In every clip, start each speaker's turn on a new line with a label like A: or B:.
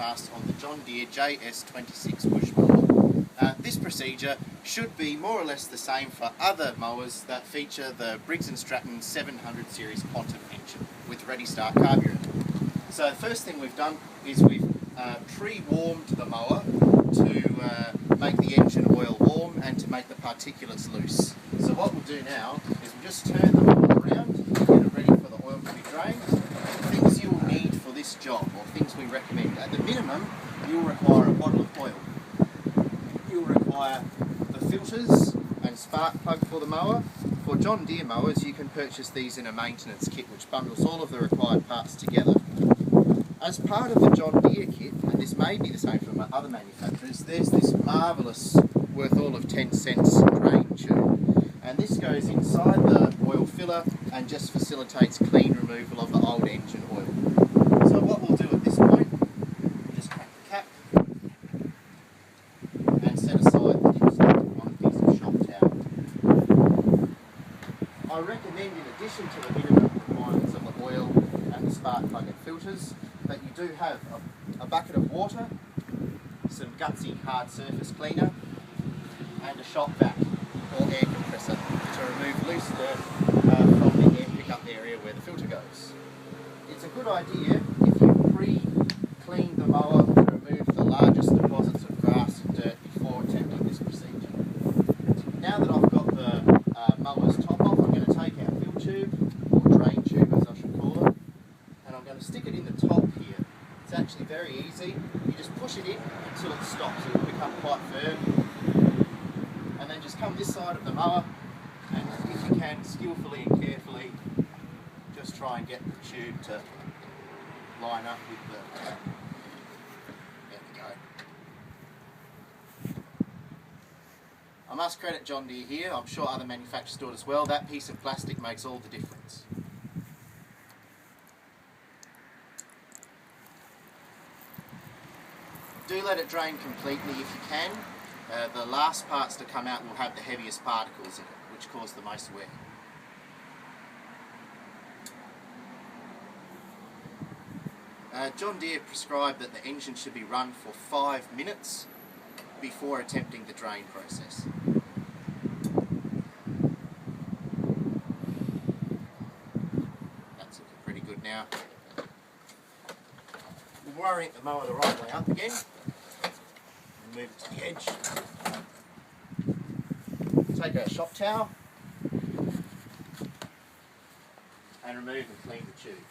A: broadcast on the John Deere JS26 bush mower. This procedure should be more or less the same for other mowers that feature the Briggs Stratton 700 series Quantum engine with ready start carburetor. So the first thing we've done is we've pre-warmed the mower to make the engine oil warm and to make the particulates loose. So what we'll do now is we'll just turn the mower around and get it ready for the oil to be drained. Things you'll need for this job, or things we recommend. At the minimum, you'll require a bottle of oil. You'll require the filters and spark plug for the mower. For John Deere mowers, you can purchase these in a maintenance kit which bundles all of the required parts together. As part of the John Deere kit, and this may be the same for other manufacturers, there's this marvellous, worth all of 10 cents drain tube. And this goes inside the oil filler and just facilitates clean removal of the old engine oil. So what we'll do at this point, just crack the cap and set aside the dipstick on a piece of shop towel. I recommend, in addition to the minimum requirements of the oil and the spark plug and filters, that you do have a bucket of water, some gutsy hard surface cleaner, and a shop vac or air compressor to remove loose dirt from the air pickup area where the filter goes. It's a good idea if you pre-clean the mower to remove the largest deposits of grass and dirt before attempting this procedure. Now that I've got the mower's top off, I'm going to take our fill tube, or drain tube as I should call it, and I'm going to stick it in the top here. It's actually very easy. You just push it in until it stops. It will become quite firm. And then just come this side of the mower, and if you can, skillfully and carefully, just try and get the tube to line up with the... There we go. I must credit John Deere here. I'm sure other manufacturers do it as well. That piece of plastic makes all the difference. Do let it drain completely if you can. The last parts to come out will have the heaviest particles in it, which cause the most wear. John Deere prescribed that the engine should be run for 5 minutes before attempting the drain process. That's looking pretty good now. We'll orient the mower the right way up again. Move it to the edge. Take our shop towel and remove and clean the tube.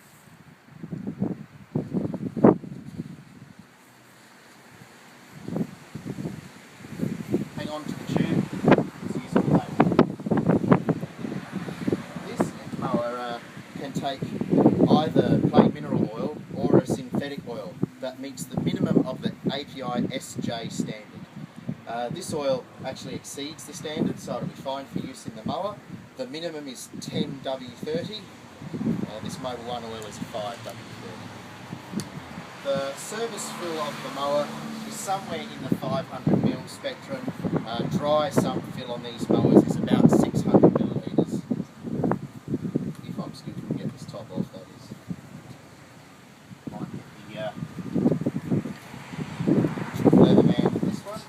A: Hang on to the tube, it's useful later. This mower can take either plain mineral oil or a synthetic oil that meets the minimum of the API SJ standard. This oil actually exceeds the standard, so it'll be fine for use in the mower. The minimum is 10W30. This Mobil 1 oil is 5W30. The service fill of the mower is somewhere in the 500ml spectrum. Dry sump fill on these mowers is about 600ml. If I'm skillful to get this top off, that is. Might get the leather man for this one.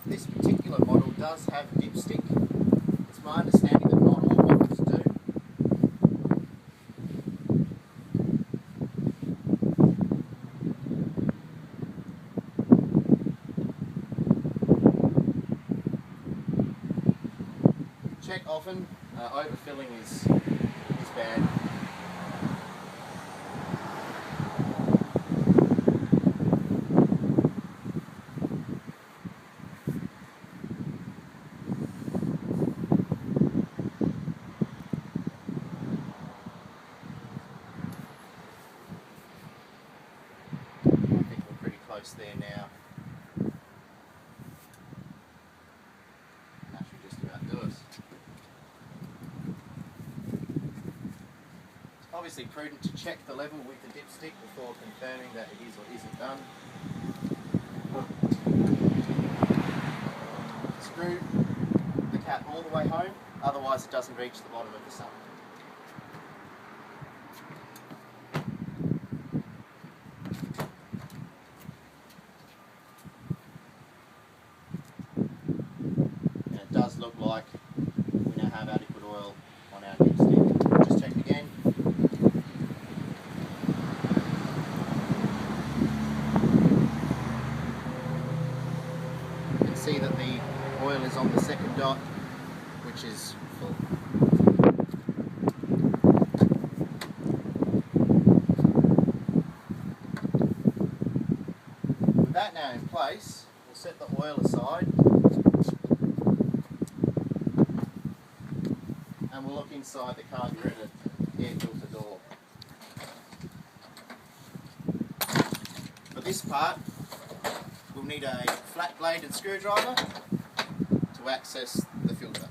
A: This particular model does have a dipstick. It's my understanding that not all models do. Check often. Overfilling is bad. I think we're pretty close there now. That should just about do us. Obviously prudent to check the level with the dipstick before confirming that it is or isn't done. Screw the cap all the way home, otherwise it doesn't reach the bottom of the sump. And it does look like we now have adequate oil on our dipstick. Just check again. You can see that the oil is on the second dot, which is full. With that now in place, we'll set the oil aside and we'll look inside the carburetor air filter door. For this part, we'll need a flat bladed screwdriver to access the filter.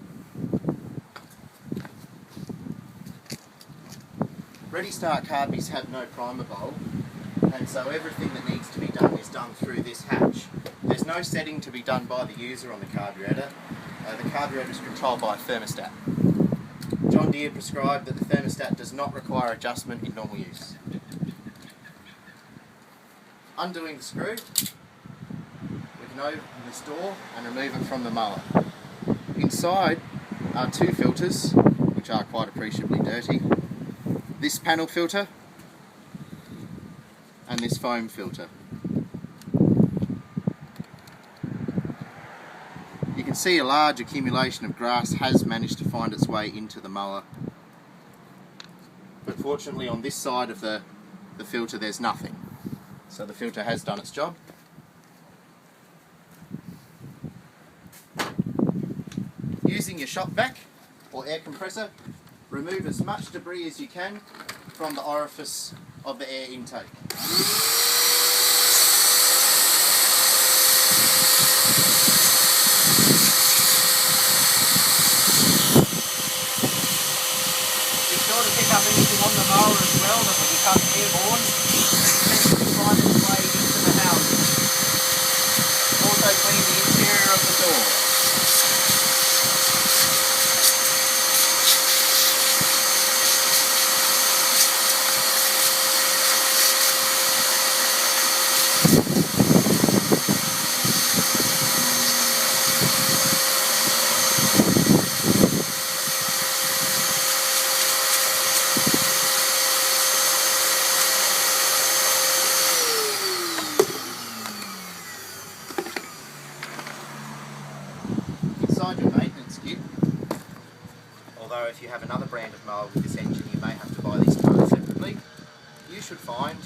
A: Ready start carbies have no primer bulb, and so everything that needs to be done is done through this hatch. There's no setting to be done by the user on the carburetor. The carburetor is controlled by a thermostat. John Deere prescribed that the thermostat does not require adjustment in normal use. Undoing the screw, we can open this door and remove it from the mower. Inside are two filters, which are quite appreciably dirty. This panel filter and this foam filter. You can see a large accumulation of grass has managed to find its way into the mower. But fortunately on this side of the filter there's nothing. So the filter has done its job. Using your shop vac or air compressor, remove as much debris as you can from the orifice of the air intake. Be sure to pick up anything on the mower as well that will become airborne and find its way into the housing. Also clean the interior of the door. Inside your maintenance kit, although if you have another brand of mower with this engine you may have to buy these parts separately, you should find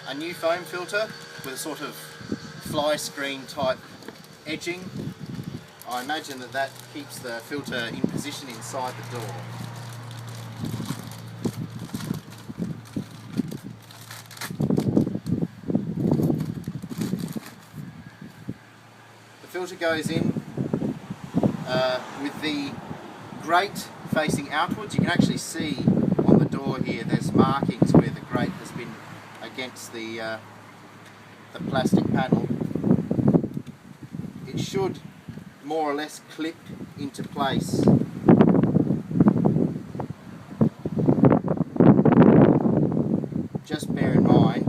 A: a new foam filter with a sort of fly screen type edging. I imagine that keeps the filter in position inside the door. The filter goes in with the grate facing outwards. You can actually see on the door here there's markings where the grate has been against the plastic panel. It should more or less clip into place. Just bear in mind,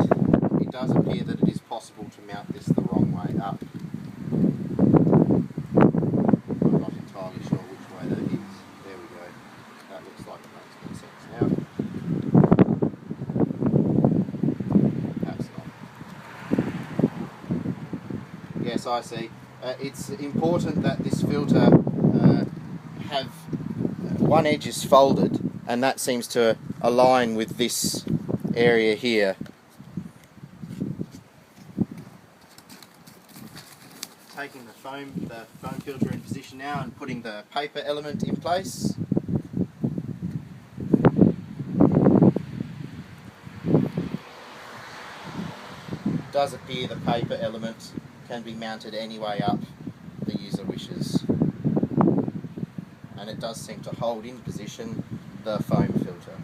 A: it does appear that it is possible to mount this the wrong way up. I'm not entirely sure which way that is. There we go. That looks like it makes more sense now. Perhaps not. Yes, I see. It's important that this filter have one edge is folded, and that seems to align with this area here. Taking the foam filter in position now and putting the paper element in place. It does appear the paper element can be mounted any way up the user wishes, and it does seem to hold in position the foam filter.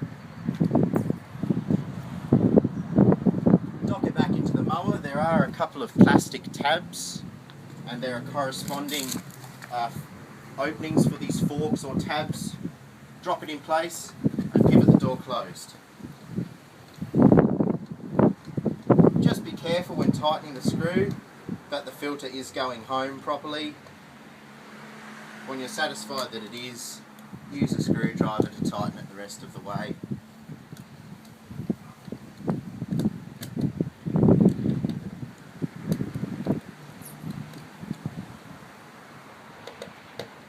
A: Dock it back into the mower. There there are a couple of plastic tabs, and there are corresponding openings for these forks or tabs. Drop it in place and give it the door closed. Just be careful when tightening the screw that the filter is going home properly. When you're satisfied that it is, use a screwdriver to tighten it the rest of the way.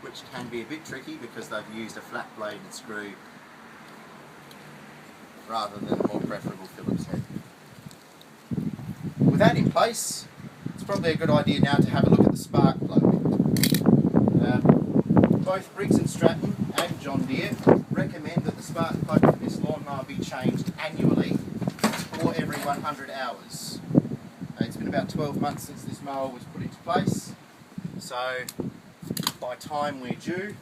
A: Which can be a bit tricky because they've used a flat bladed screw rather than a more preferable Phillips head. With that in place, it's probably a good idea now to have a look at the spark plug. Both Briggs Stratton and John Deere recommend that the spark plug for this lawnmower be changed annually or every 100 hours. It's been about 12 months since this mower was put into place, so by time we're due,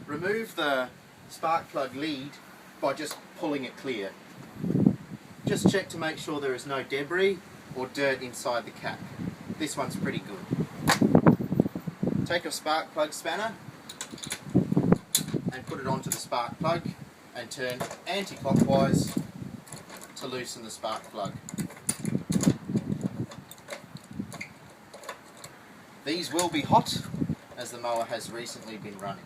A: remove the spark plug lead by just pulling it clear. Just check to make sure there is no debris or dirt inside the cap. This one's pretty good. Take a spark plug spanner and put it onto the spark plug and turn anti-clockwise to loosen the spark plug. These will be hot as the mower has recently been running.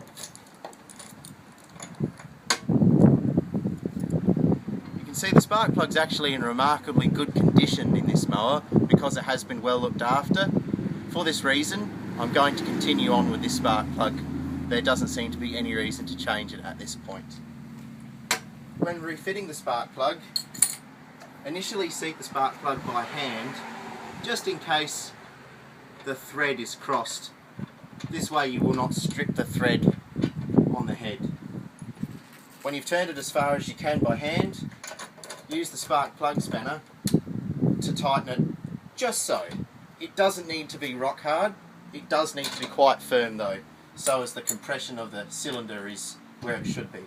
A: You can see the spark plug's actually in remarkably good condition in this mower because it has been well looked after. For this reason, I'm going to continue on with this spark plug. There doesn't seem to be any reason to change it at this point. When refitting the spark plug, initially seat the spark plug by hand, just in case the thread is crossed. This way you will not strip the thread on the head. When you've turned it as far as you can by hand, use the spark plug spanner to tighten it just so. It doesn't need to be rock hard, it does need to be quite firm though, so as the compression of the cylinder is where it should be.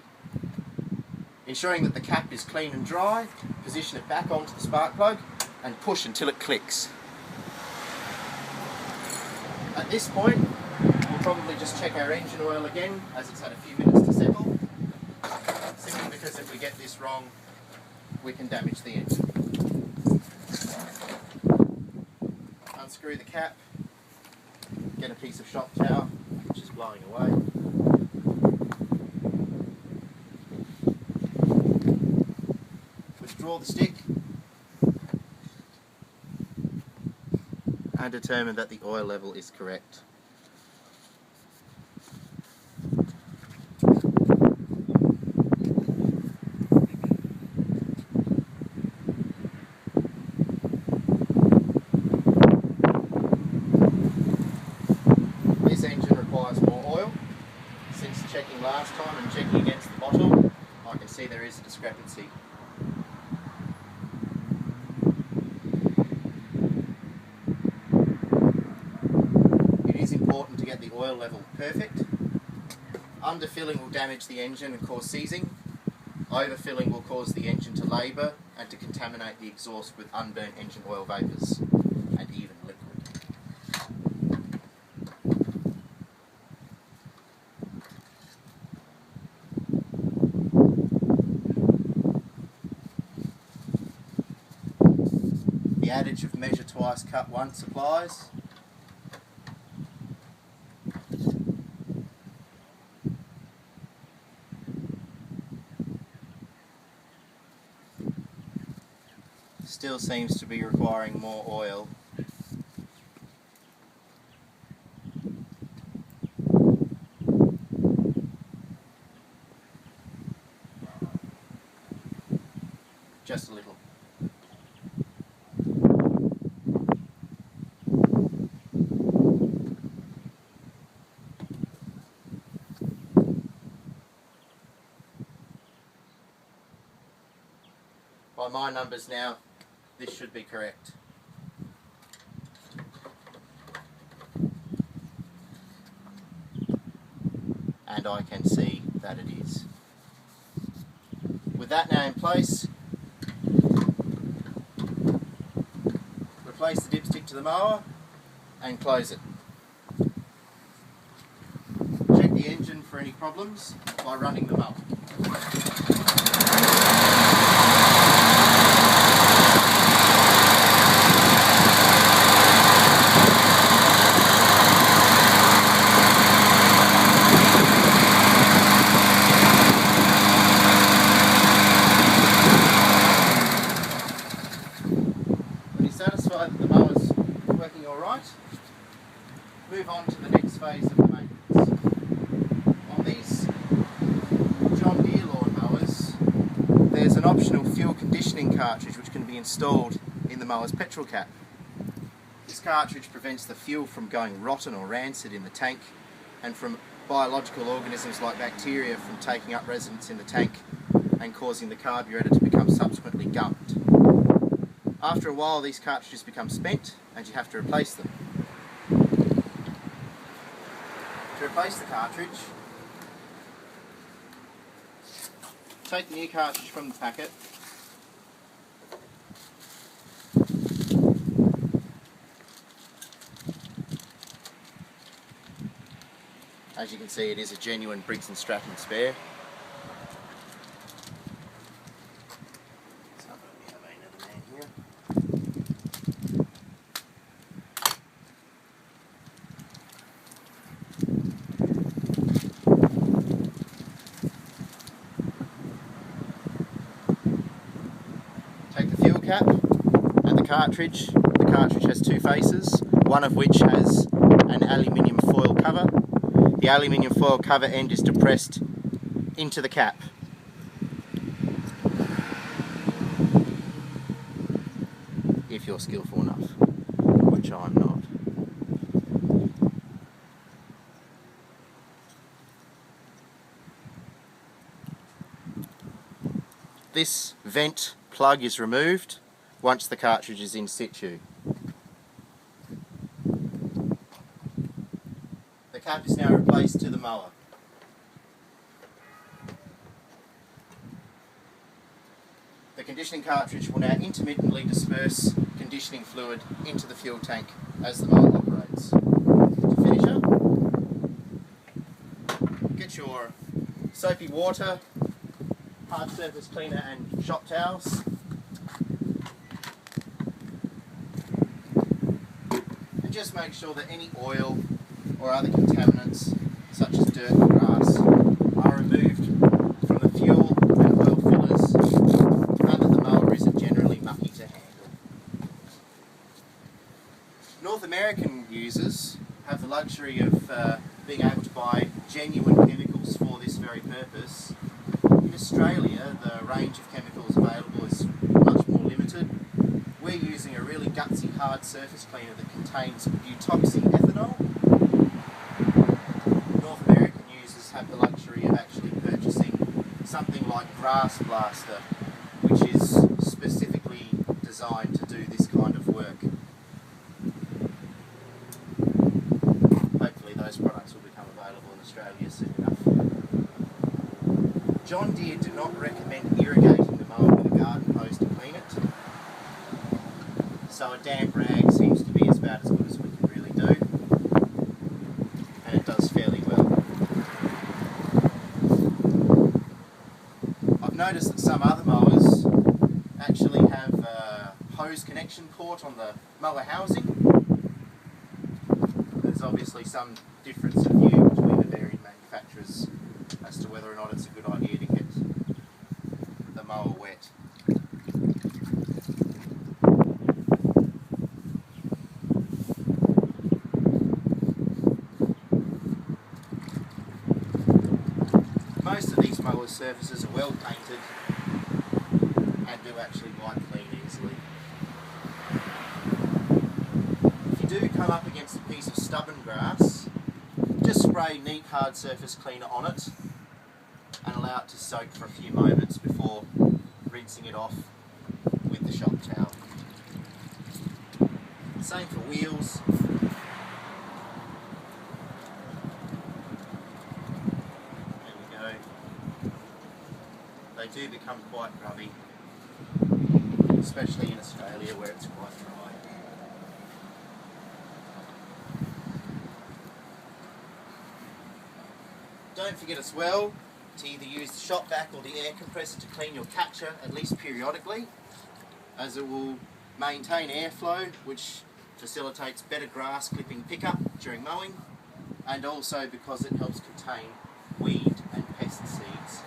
A: Ensuring that the cap is clean and dry, position it back onto the spark plug and push until it clicks. At this point, we'll probably just check our engine oil again as it's had a few minutes to settle, simply because if we get this wrong, we can damage the engine. Unscrew the cap, get a piece of shop towel, which is blowing away. Withdraw the stick and determine that the oil level is correct. This engine requires more oil. Since checking last time and checking against the bottle, I can see there is a discrepancy. It is important to get the oil level perfect. Underfilling will damage the engine and cause seizing. Overfilling will cause the engine to labour and to contaminate the exhaust with unburnt engine oil vapours and even liquid. The adage of measure twice, cut once applies. Still seems to be requiring more oil. Just a little. By my numbers now, this should be correct. And I can see that it is. With that now in place, dipstick to the mower and close it. Check the engine for any problems by running the mower. Satisfied that the mower's working alright, move on to the next phase of the maintenance. On these John Deere lawn mowers, there's an optional fuel conditioning cartridge which can be installed in the mower's petrol cap. This cartridge prevents the fuel from going rotten or rancid in the tank, and from biological organisms like bacteria from taking up residence in the tank and causing the carburetor to become subsequently gummed. After a while, these cartridges become spent and you have to replace them. To replace the cartridge, take the new cartridge from the packet, as you can see, it is a genuine Briggs Stratton spare. Take the fuel cap and the cartridge. The cartridge has two faces, one of which has an aluminium foil cover. The aluminium foil cover end is depressed into the cap. If you're skillful enough, which I'm not. This vent plug is removed once the cartridge is in situ. The cap is now replaced to the mower. The conditioning cartridge will now intermittently disperse conditioning fluid into the fuel tank as the mower operates. To finish up, get your soapy water, hard surface cleaner and shop towels. And just make sure that any oil or other contaminants such as dirt and grass are removed from the fuel and oil fillers and that the mower isn't generally mucky to handle. North American users have the luxury of being able to buy genuine chemicals for this very purpose. In Australia, the range of chemicals available is much more limited. We're using a really gutsy hard surface cleaner that contains butoxy-ethanol. North American users have the luxury of actually purchasing something like Grass Blaster, which is specifically designed to do this kind of work. Hopefully those products will become available in Australia soon enough. John Deere do not recommend irrigating the mower with a garden hose to clean it, so a damp rag seems to be about as good as we can really do, and it does fairly well. I've noticed that some other mowers actually have a hose connection port on the mower housing. There's obviously some difference of view between the varied manufacturers as to whether or not it's a good idea to get the mower wet. Most of these mower surfaces are well painted and do actually wipe clean easily. If you do come up against a piece of stubborn grass, just spray neat hard surface cleaner on it and allow it to soak for a few moments before rinsing it off with the shop towel. Same for wheels. There we go. They do become quite grubby, especially in Australia where it's quite dry. Don't forget as well to either use the shop vac or the air compressor to clean your catcher at least periodically, as it will maintain airflow, which facilitates better grass clipping pickup during mowing, and also because it helps contain weed and pest seeds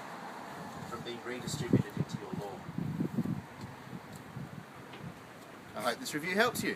A: from being redistributed into your lawn. I hope this review helps you.